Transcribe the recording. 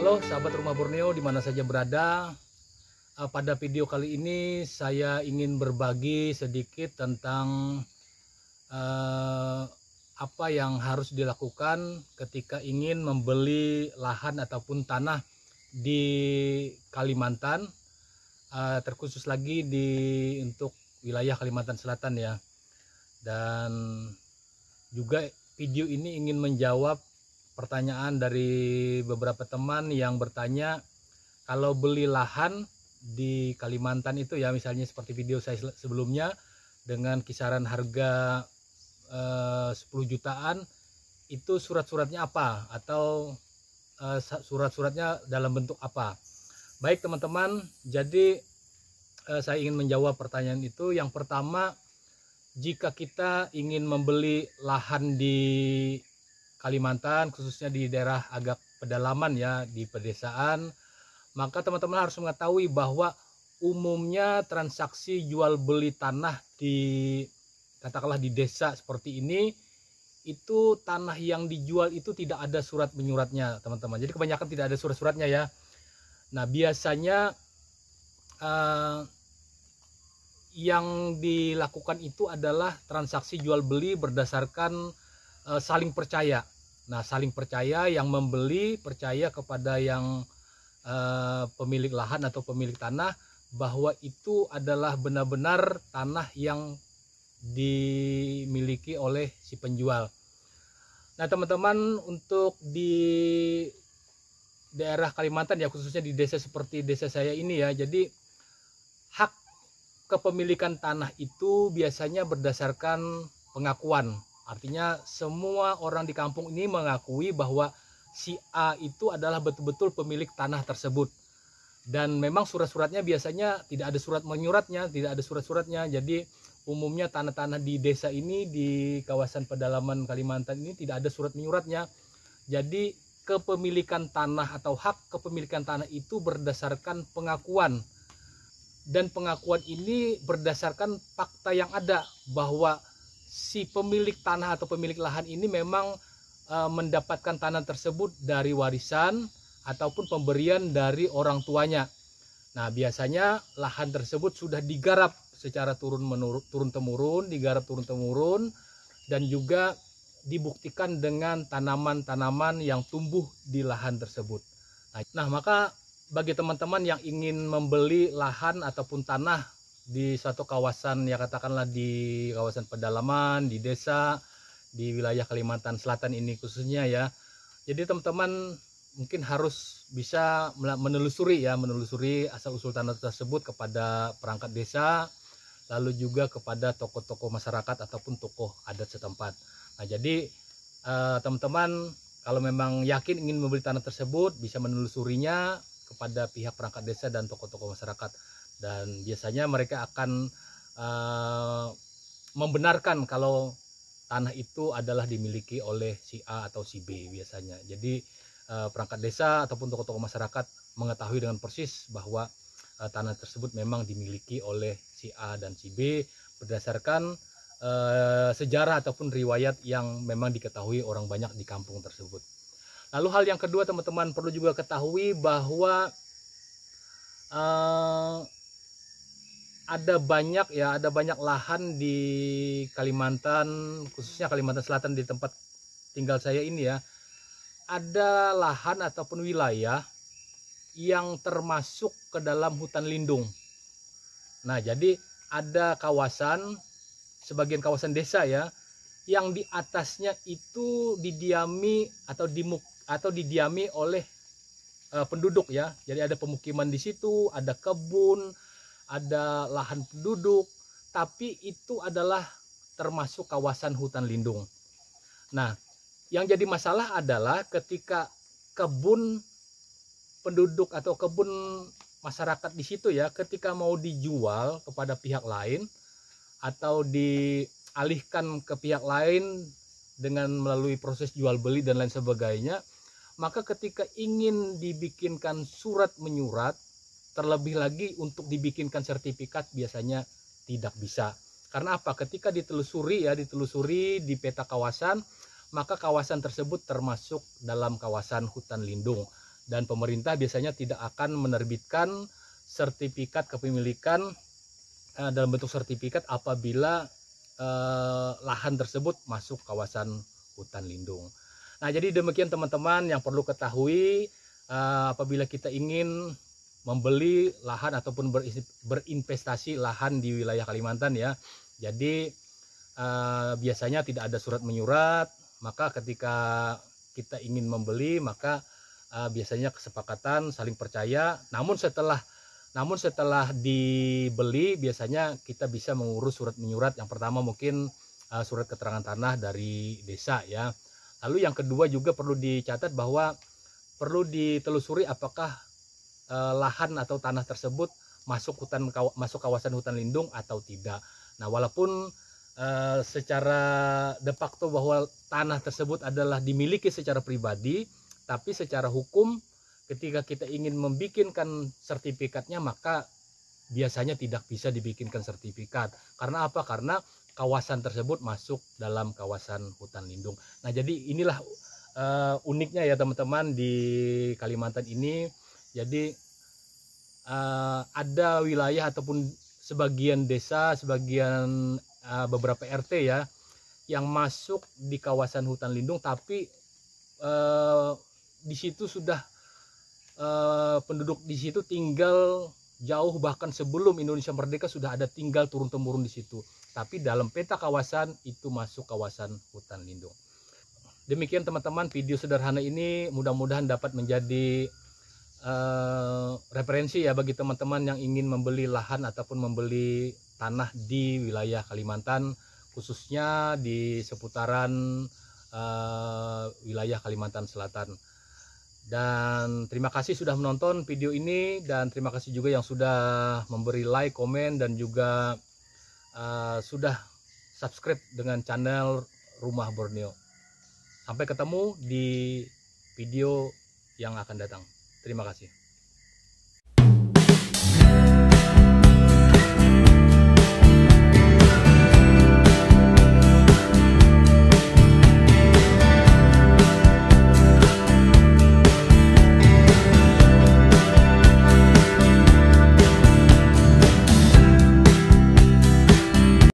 Halo sahabat Rumah Borneo di mana saja berada. Pada video kali ini saya ingin berbagi sedikit tentang apa yang harus dilakukan ketika ingin membeli lahan ataupun tanah di Kalimantan, terkhusus lagi untuk wilayah Kalimantan Selatan ya. Dan juga video ini ingin menjawab pertanyaan dari beberapa teman yang bertanya, kalau beli lahan di Kalimantan itu ya, misalnya seperti video saya sebelumnya dengan kisaran harga 10 jutaan, itu surat-suratnya apa, atau surat-suratnya dalam bentuk apa. Baik teman-teman, jadi saya ingin menjawab pertanyaan itu. Yang pertama, jika kita ingin membeli lahan di Kalimantan, khususnya di daerah agak pedalaman ya, di pedesaan, maka teman-teman harus mengetahui bahwa umumnya transaksi jual beli tanah di, katakanlah di desa seperti ini, itu tanah yang dijual itu tidak ada surat menyuratnya teman-teman. Jadi kebanyakan tidak ada surat-suratnya ya. Nah biasanya yang dilakukan itu adalah transaksi jual beli berdasarkan saling percaya. Nah, saling percaya, yang membeli percaya kepada yang pemilik lahan atau pemilik tanah bahwa itu adalah benar-benar tanah yang dimiliki oleh si penjual. Nah, teman-teman, untuk di daerah Kalimantan ya, khususnya di desa seperti desa saya ini ya, jadi hak kepemilikan tanah itu biasanya berdasarkan pengakuan. Artinya semua orang di kampung ini mengakui bahwa si A itu adalah betul-betul pemilik tanah tersebut. Dan memang surat-suratnya biasanya tidak ada surat menyuratnya, tidak ada surat-suratnya. Jadi umumnya tanah-tanah di desa ini, di kawasan pedalaman Kalimantan ini tidak ada surat menyuratnya. Jadi kepemilikan tanah atau hak kepemilikan tanah itu berdasarkan pengakuan. Dan pengakuan ini berdasarkan fakta yang ada, bahwa si pemilik tanah atau pemilik lahan ini memang mendapatkan tanah tersebut dari warisan ataupun pemberian dari orang tuanya. Nah, biasanya lahan tersebut sudah digarap secara turun-temurun, digarap turun-temurun, dan juga dibuktikan dengan tanaman-tanaman yang tumbuh di lahan tersebut. Nah, maka bagi teman-teman yang ingin membeli lahan ataupun tanah di suatu kawasan, ya katakanlah di kawasan pedalaman, di desa, di wilayah Kalimantan Selatan ini khususnya ya. Jadi teman-teman mungkin harus bisa menelusuri asal usul tanah tersebut kepada perangkat desa, lalu juga kepada tokoh-tokoh masyarakat ataupun tokoh adat setempat. Nah, jadi teman-teman kalau memang yakin ingin membeli tanah tersebut, bisa menelusurinya kepada pihak perangkat desa dan tokoh-tokoh masyarakat. Dan biasanya mereka akan membenarkan kalau tanah itu adalah dimiliki oleh si A atau si B biasanya. Jadi perangkat desa ataupun tokoh-tokoh masyarakat mengetahui dengan persis bahwa tanah tersebut memang dimiliki oleh si A dan si B berdasarkan sejarah ataupun riwayat yang memang diketahui orang banyak di kampung tersebut. Lalu hal yang kedua, teman-teman perlu juga ketahui bahwa ada banyak lahan di Kalimantan, khususnya Kalimantan Selatan, di tempat tinggal saya ini ya. Ada lahan ataupun wilayah yang termasuk ke dalam hutan lindung. Nah, jadi ada kawasan, sebagian kawasan desa ya, yang di atasnya itu didiami atau didiami oleh penduduk ya. Jadi ada pemukiman di situ, ada kebun, ada lahan penduduk, tapi itu adalah termasuk kawasan hutan lindung. Nah, yang jadi masalah adalah ketika kebun penduduk atau kebun masyarakat di situ ya, ketika mau dijual kepada pihak lain atau dialihkan ke pihak lain dengan melalui proses jual beli dan lain sebagainya, maka ketika ingin dibikinkan surat menyurat, terlebih lagi untuk dibikinkan sertifikat, biasanya tidak bisa. Karena apa? Ketika ditelusuri di peta kawasan, maka kawasan tersebut termasuk dalam kawasan hutan lindung. dan pemerintah biasanya tidak akan menerbitkan sertifikat kepemilikan dalam bentuk sertifikat apabila lahan tersebut masuk kawasan hutan lindung. Nah, jadi demikian teman-teman yang perlu ketahui apabila kita ingin membeli lahan ataupun berinvestasi lahan di wilayah Kalimantan ya. Jadi biasanya tidak ada surat menyurat, maka ketika kita ingin membeli maka biasanya kesepakatan saling percaya. Namun setelah dibeli biasanya kita bisa mengurus surat menyurat. Yang pertama mungkin surat keterangan tanah dari desa ya. Lalu yang kedua juga perlu dicatat bahwa perlu ditelusuri apakah lahan atau tanah tersebut masuk kawasan hutan lindung atau tidak. Nah, walaupun secara de facto bahwa tanah tersebut adalah dimiliki secara pribadi, tapi secara hukum ketika kita ingin membikinkan sertifikatnya maka biasanya tidak bisa dibikinkan sertifikat. Karena apa? Karena kawasan tersebut masuk dalam kawasan hutan lindung. Nah, jadi inilah uniknya ya teman-teman di Kalimantan ini. Jadi ada wilayah ataupun sebagian desa, sebagian beberapa RT ya yang masuk di kawasan hutan lindung, tapi di situ sudah penduduk di situ tinggal jauh, bahkan sebelum Indonesia merdeka sudah ada tinggal turun-temurun di situ. Tapi dalam peta kawasan itu masuk kawasan hutan lindung. Demikian teman-teman video sederhana ini, mudah-mudahan dapat menjadi referensi ya bagi teman-teman yang ingin membeli lahan ataupun membeli tanah di wilayah Kalimantan, khususnya di seputaran wilayah Kalimantan Selatan. Dan terima kasih sudah menonton video ini, dan terima kasih juga yang sudah memberi like, komen, dan juga sudah subscribe dengan channel Rumah Borneo. Sampai ketemu di video yang akan datang. Terima kasih.